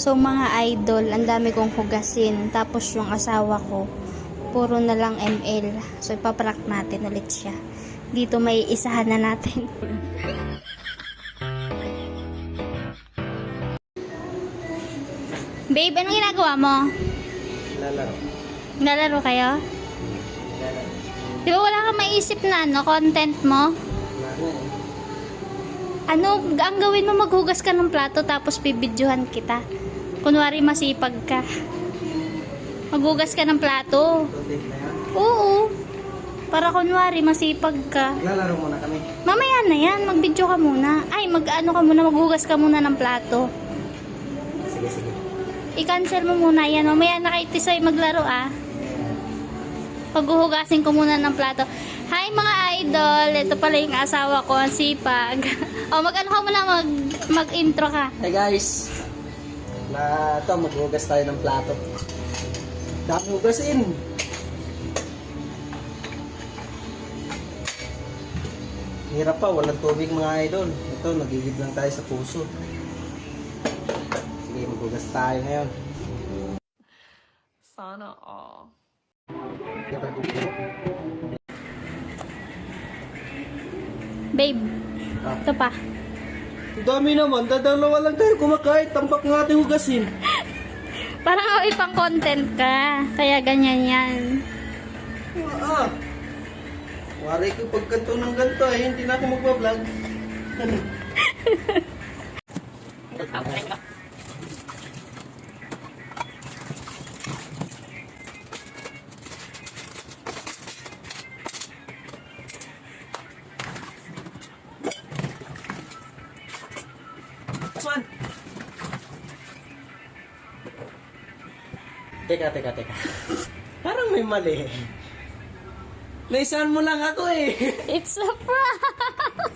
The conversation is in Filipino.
So mga idol, ang dami kong hugasin. Tapos yung asawa ko, puro na lang ML. So ipaprank natin ulit siya. Dito may isahan na natin. Babe, anong ginagawa mo? Lalaro. Nalaro kayo? Di ba wala kang maisip na content mo? Ano, ang gawin mo, maghugas ka ng plato tapos bibidyohan kita. Kunwari masipag ka. Maghugas ka ng plato. Content na yan. Oo. Para kunwari masipag ka. Lalaro muna kami. Mamaya na yan, magbidyo ka muna. Ay, mag-ano ka muna, maghugas ka muna ng plato. Sige, sige. I-cancel mo muna yan. Mamaya na kay Tisoy maglaro ah. Paghuhugasin ko muna ng plato. Hi mga idol, ito pala yung asawa ko, ang sipag. O mag-ano ka muna, mag-intro ka. Hey guys. Maghugas tayo ng plato. Dami hugasin. Hirap pa, walang tubig mga idol. Ito, nagigib lang tayo sa puso. Sige, maghugas tayo ngayon. Sana all. Babe, Ah. ito pa. Ang dami naman, dadalawa lang tayo kumakain. Tampak nga ating hugasin. Parang ako ipang content ka. Kaya ganyan yan. Ah, wari ko pagkanto ng ganito hindi na ako magbablog. Swan! Teka. Parang may mali. Naisahan mo lang ako eh. It's a prank!